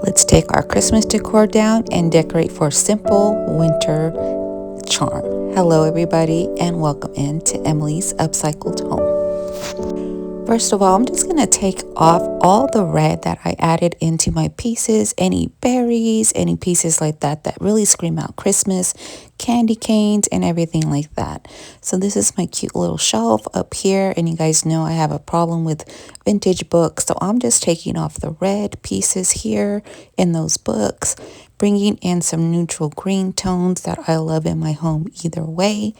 Let's take our Christmas decor down and decorate for simple winter charm. Hello everybody and welcome into Emily's Upcycled Home. First of all, I'm just going to take off all the red that I added into my pieces, any berries, any pieces like that that really scream out Christmas, candy canes, and everything like that. So this is my cute little shelf up here, and you guys know I have a problem with vintage books, so I'm just taking off the red pieces here in those books, bringing in some neutral green tones that I love in my home either way,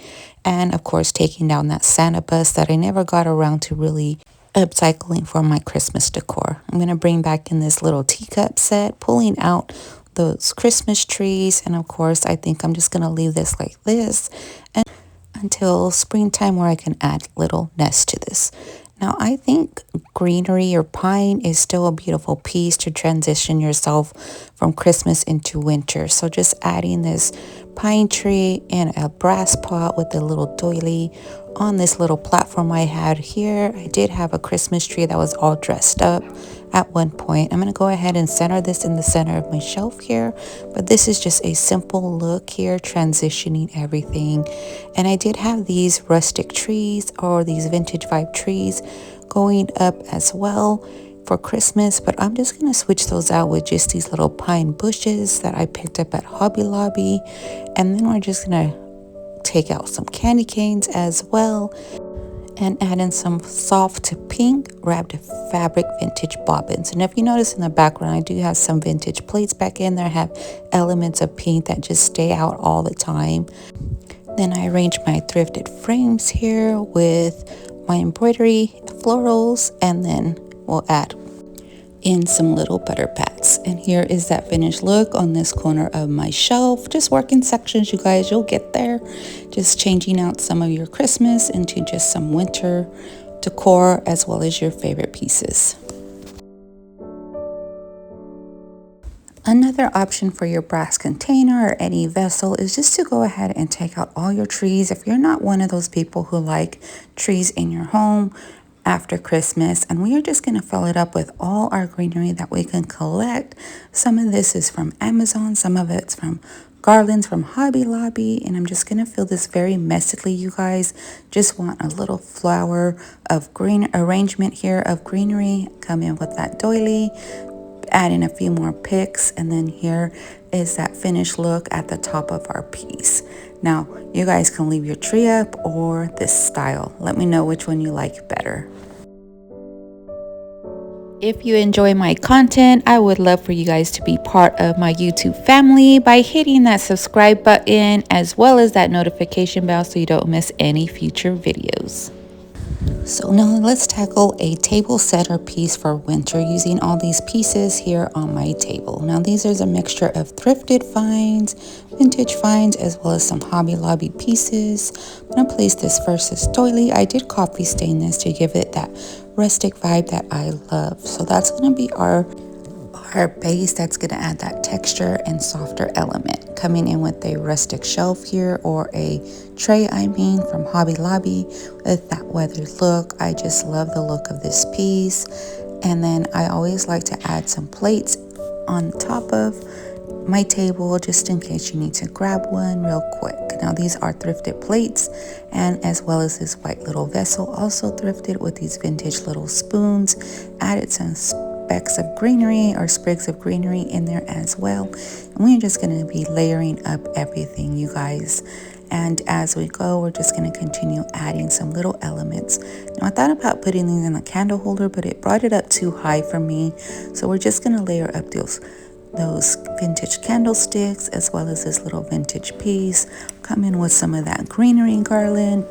and of course taking down that Santa bus that I never got around to really upcycling for my Christmas decor. I'm going to bring back in this little teacup set, pulling out those Christmas trees, and of course I think I'm just going to leave this like this and until springtime where I can add little nests to this. Now I think greenery or pine is still a beautiful piece to transition yourself from Christmas into winter. So just adding this pine tree in a brass pot with a little doily on this little platform I had here. I did have a Christmas tree that was all dressed up at one point. I'm going to go ahead and center this in the center of my shelf here, but this is just a simple look here, transitioning everything. And I did have these rustic trees or these vintage vibe trees going up as well for Christmas, but I'm just going to switch those out with just these little pine bushes that I picked up at Hobby Lobby. And then we're just going to take out some candy canes as well and add in some soft pink wrapped fabric vintage bobbins. And if you notice in the background, I do have some vintage plates back in there. I have elements of pink that just stay out all the time. Then I arranged my thrifted frames here with my embroidery florals, and then we'll add in some little butter pats. And here is that finished look on this corner of my shelf. Just working sections, you guys, you'll get there. Just changing out some of your Christmas into just some winter decor as well as your favorite pieces. Another option for your brass container or any vessel is just to go ahead and take out all your trees. If you're not one of those people who like trees in your home after Christmas, and we are just going to fill it up with all our greenery that we can collect. Some of this is from Amazon, some of it's from garlands from Hobby Lobby, and I'm just going to fill this very messily, you guys. Just want a little flower of green arrangement here of greenery. Come in with that doily, add in a few more picks, and then here is that finished look at the top of our piece. Now you guys can leave your tree up or this style. Let me know which one you like better. If you enjoy my content, I would love for you guys to be part of my YouTube family by hitting that subscribe button as well as that notification bell so you don't miss any future videos. So now let's tackle a table centerpiece for winter using all these pieces here on my table. Now these are a mixture of thrifted finds, vintage finds, as well as some Hobby Lobby pieces. I'm going to place this first as doily. I did coffee stain this to give it that rustic vibe that I love. So that's going to be our base that's going to add that texture and softer element. Coming in with a rustic shelf here, or a tray from Hobby Lobby with that weathered look. I just love the look of this piece. And then I always like to add some plates on top of my table just in case you need to grab one real quick. Now these are thrifted plates, and as well as this white little vessel, also thrifted with these vintage little spoons. Added some specks of greenery or sprigs of greenery in there as well. And we're just going to be layering up everything, you guys. And as we go, we're just going to continue adding some little elements. Now I thought about putting these in a candle holder, but it brought it up too high for me. So we're just going to layer up those vintage candlesticks as well as this little vintage piece. Come in with some of that greenery garland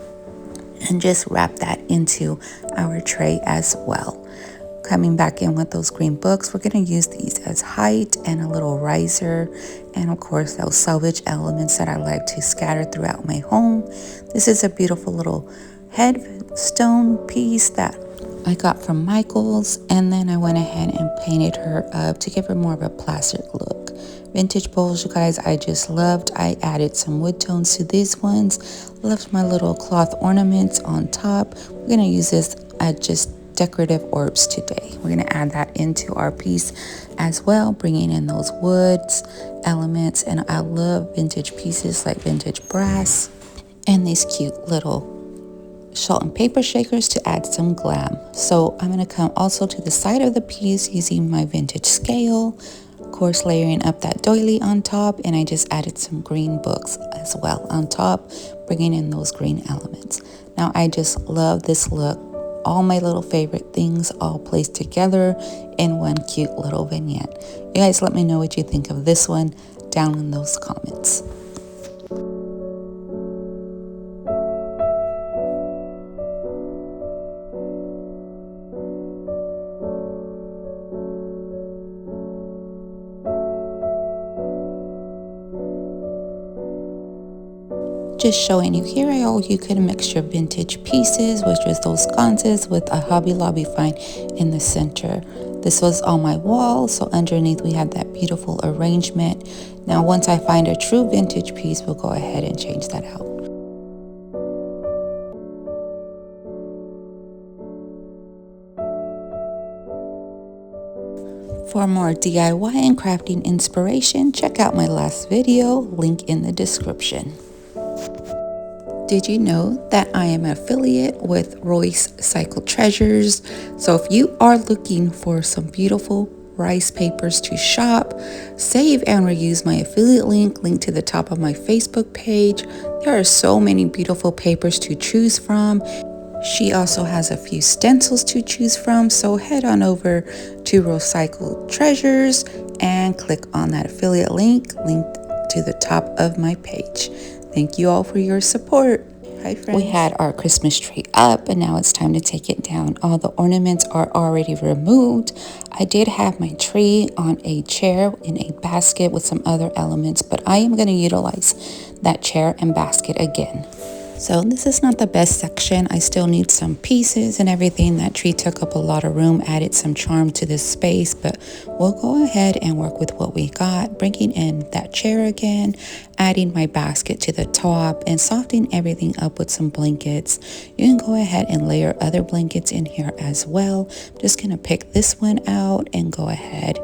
and just wrap that into our tray as well. Coming back in with those green books, we're going to use these as height and a little riser, and of course those salvage elements that I like to scatter throughout my home. This is a beautiful little headstone piece that I got from Michael's, and then I went ahead and painted her up to give her more of a plastic look. Vintage bowls, you guys, I just loved. I added some wood tones to these ones. Left my little cloth ornaments on top. We're going to use this at just decorative orbs today. We're gonna add that into our piece as well, bringing in those woods elements. And I love vintage pieces like vintage brass and these cute little salt and paper shakers to add some glam. So I'm gonna come also to the side of the piece using my vintage scale, of course layering up that doily on top, and I just added some green books as well on top, bringing in those green elements. Now I just love this look. All my little favorite things all placed together in one cute little vignette. You guys let me know what you think of this one down in those comments. Just showing you here, you could mix your vintage pieces, which was those sconces, with a Hobby Lobby find in the center. This was on my wall, so underneath we have that beautiful arrangement. Now once I find a true vintage piece, we'll go ahead and change that out. For more DIY and crafting inspiration, check out my last video, link in the description. Did you know that I am an affiliate with Royce Cycle Treasures? So if you are looking for some beautiful rice papers to shop, save and reuse my affiliate link to the top of my Facebook page. There are so many beautiful papers to choose from. She also has a few stencils to choose from, so head on over to Royce Cycle Treasures and click on that affiliate link linked to the top of my page. Thank you all for your support. Hi friends. We had our Christmas tree up and now it's time to take it down. All the ornaments are already removed. I did have my tree on a chair in a basket with some other elements, but I am going to utilize that chair and basket again. So this is not the best section. I still need some pieces and everything. That tree took up a lot of room, added some charm to this space, but we'll go ahead and work with what we got, bringing in that chair again, adding my basket to the top and softening everything up with some blankets. You can go ahead and layer other blankets in here as well. I'm just gonna pick this one out and go ahead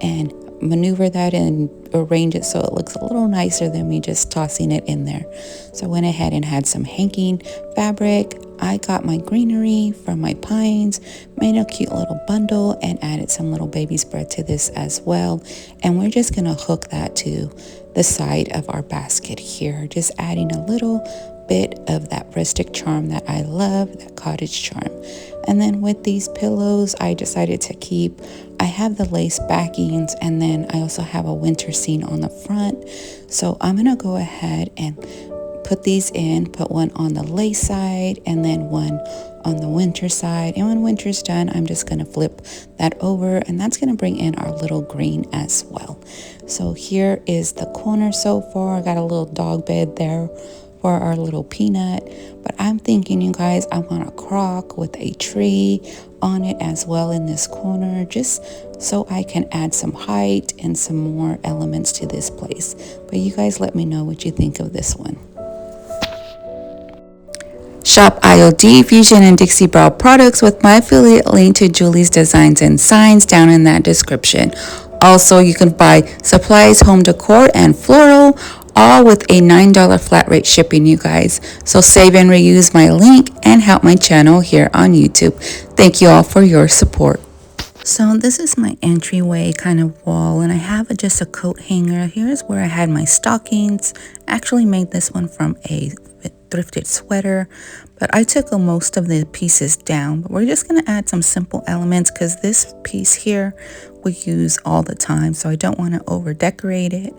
and maneuver that and arrange it so it looks a little nicer than me just tossing it in there. So I went ahead and had some hanging fabric. I got my greenery from my pines, made a cute little bundle and added some little baby spread to this as well. And we're just gonna hook that to the side of our basket here, just adding a little bit of that rustic charm that I love, that cottage charm. And then with these pillows, I decided to keep, I have the lace backings and then I also have a winter scene on the front. So I'm gonna go ahead and put these in, put one on the lace side and then one on the winter side. And when winter's done, I'm just gonna flip that over and that's gonna bring in our little green as well. So here is the corner so far. I got a little dog bed there for our little peanut, but I'm thinking, you guys, I want a crock with a tree on it as well in this corner, just so I can add some height and some more elements to this place. But you guys let me know what you think of this one. Shop IOD, Fusion, and Dixie Brow products with my affiliate link to Julie's Designs and Signs down in that description. Also, you can buy supplies, home decor, and floral, all with a $9 flat rate shipping, you guys. So save and reuse my link and help my channel here on YouTube. Thank you all for your support. So this is my entryway kind of wall, and I have just a coat hanger. Here's where I had my stockings. Actually made this one from a thrifted sweater, but I took most of the pieces down. But we're just going to add some simple elements because this piece here we use all the time, so I don't want to over decorate it.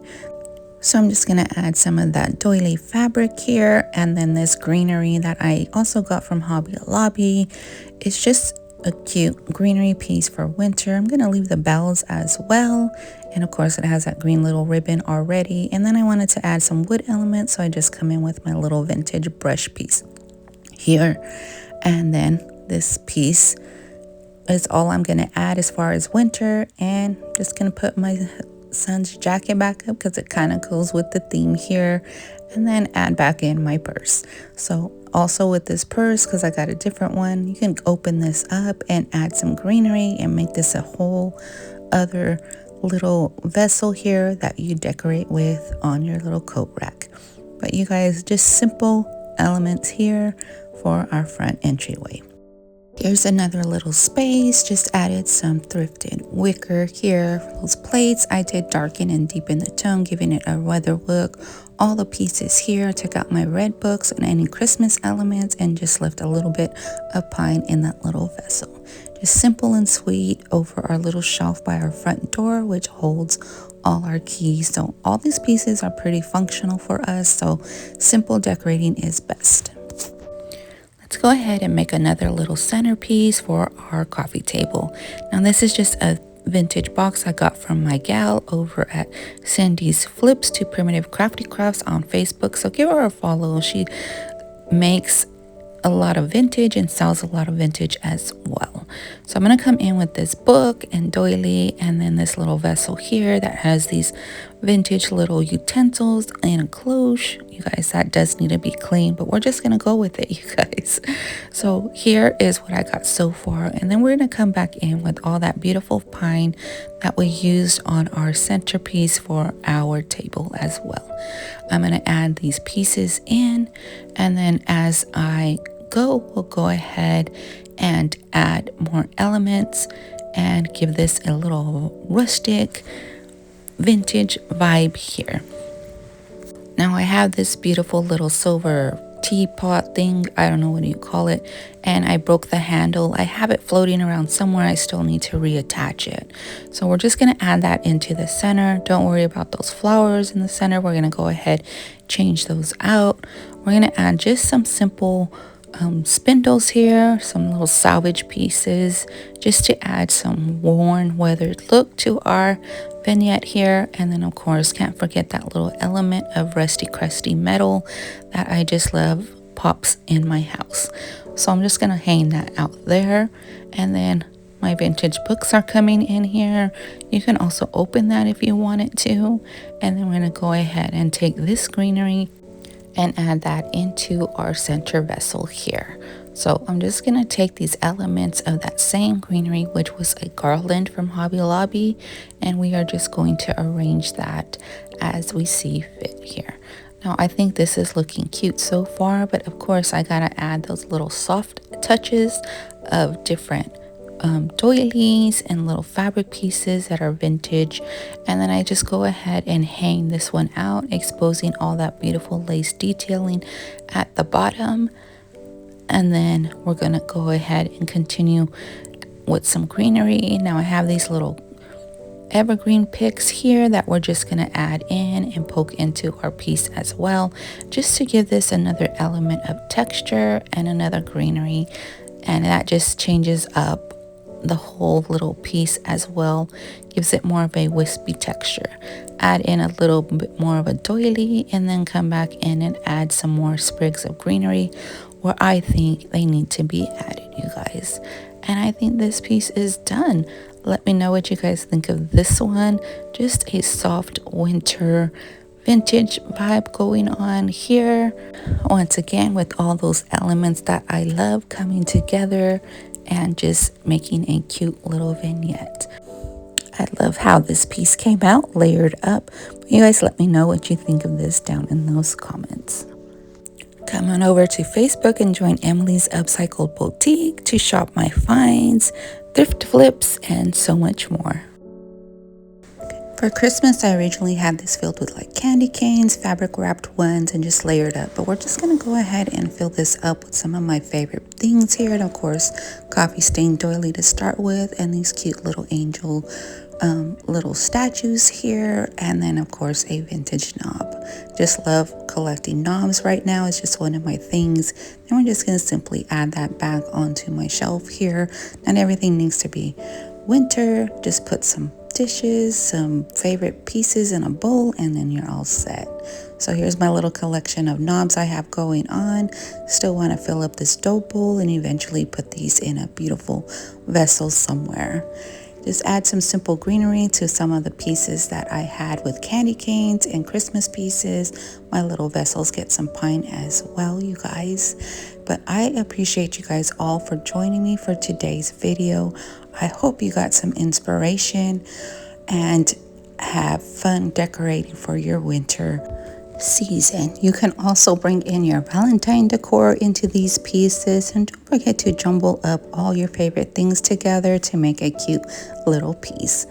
So I'm just going to add some of that doily fabric here, and then this greenery that I also got from Hobby Lobby. It's just a cute greenery piece for winter. I'm going to leave the bells as well, and of course it has that green little ribbon already. And then I wanted to add some wood elements, so I just come in with my little vintage brush piece here. And then this piece is all I'm going to add as far as winter, and just going to put my son's jacket back up because it kind of goes with the theme here, and then add back in my purse. So also with this purse, because I got a different one, you can open this up and add some greenery and make this a whole other little vessel here that you decorate with on your little coat rack. But you guys, just simple elements here for our front entryway. Here's another little space, just added some thrifted wicker here. Those plates I did darken and deepen the tone, giving it a weather look. All the pieces here, took out my red books and any Christmas elements and just left a little bit of pine in that little vessel. Just simple and sweet over our little shelf by our front door, which holds all our keys. So all these pieces are pretty functional for us, so simple decorating is best. Let's go ahead and make another little centerpiece for our coffee table. Now this is just a vintage box I got from my gal over at Cindy's Flips to Primitive Crafty Crafts on Facebook. So give her a follow. She makes a lot of vintage and sells a lot of vintage as well. So I'm going to come in with this book and doily, and then this little vessel here that has these vintage little utensils and a cloche. You guys, that does need to be clean, but we're just going to go with it, you guys. So here is what I got so far, and then we're going to come back in with all that beautiful pine that we used on our centerpiece for our table as well. I'm going to add these pieces in, and then as I we'll go ahead and add more elements and give this a little rustic vintage vibe here. Now I have this beautiful little silver teapot thing, I don't know what you call it, and I broke the handle. I have it floating around somewhere. I still need to reattach it. So we're just going to add that into the center. Don't worry about those flowers in the center. We're going to go ahead, change those out. We're going to add just some simple spindles here, some little salvage pieces, just to add some worn, weathered look to our vignette here. And then of course, can't forget that little element of rusty crusty metal that I just love pops in my house. So I'm just gonna hang that out there. And then my vintage books are coming in here. You can also open that if you wanted to. And then we're gonna go ahead and take this greenery and add that into our center vessel here. So I'm just going to take these elements of that same greenery, which was a garland from Hobby Lobby, and we are just going to arrange that as we see fit here. Now I think this is looking cute so far, but of course I gotta add those little soft touches of different doilies and little fabric pieces that are vintage, and then I just go ahead and hang this one out, exposing all that beautiful lace detailing at the bottom. And then we're gonna go ahead and continue with some greenery. Now I have these little evergreen picks here that we're just going to add in and poke into our piece as well, just to give this another element of texture and another greenery, and that just changes up the whole little piece as well, gives it more of a wispy texture. Add in a little bit more of a doily, and then come back in and add some more sprigs of greenery where I think they need to be added, you guys. And I think this piece is done. Let me know what you guys think of this one. Just a soft winter vintage vibe going on here. Once again, with all those elements that I love coming together and just making a cute little vignette. I love how this piece came out, layered up. You guys let me know what you think of this down in those comments. Come on over to Facebook and join Emily's Upcycled Boutique to shop my finds, thrift flips, and so much more. For Christmas, I originally had this filled with like candy canes, fabric wrapped ones, and just layered up. But we're just going to go ahead and fill this up with some of my favorite things here. And of course, coffee stained doily to start with, and these cute little angel little statues here, and then of course a vintage knob. Just love collecting knobs right now. It's just one of my things, and we're just going to simply add that back onto my shelf here. Not everything needs to be winter. Just put some dishes, some favorite pieces in a bowl, and then you're all set. So here's my little collection of knobs I have going on. Still want to fill up this dough bowl and eventually put these in a beautiful vessel somewhere. Just add some simple greenery to some of the pieces that I had with candy canes and Christmas pieces. My little vessels get some pine as well, you guys. But I appreciate you guys all for joining me for today's video. I hope you got some inspiration and have fun decorating for your winter season. You can also bring in your Valentine decor into these pieces, and don't forget to jumble up all your favorite things together to make a cute little piece.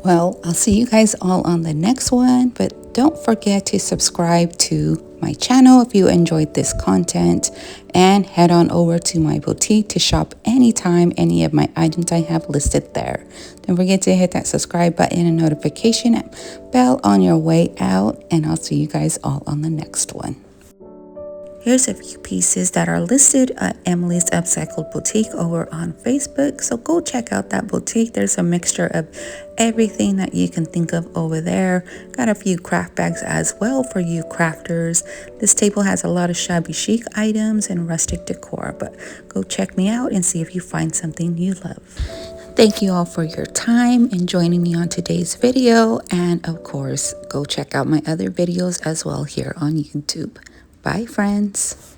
Well, I'll see you guys all on the next one, but don't forget to subscribe to my channel if you enjoyed this content, and head on over to my boutique to shop anytime any of my items I have listed there. Don't forget to hit that subscribe button and notification bell on your way out, and I'll see you guys all on the next one. Here's a few pieces that are listed at Emily's Upcycled Boutique over on Facebook. So go check out that boutique. There's a mixture of everything that you can think of over there. Got a few craft bags as well for you crafters. This table has a lot of shabby chic items and rustic decor. But go check me out and see if you find something you love. Thank you all for your time and joining me on today's video. And of course, go check out my other videos as well here on YouTube. Bye, friends.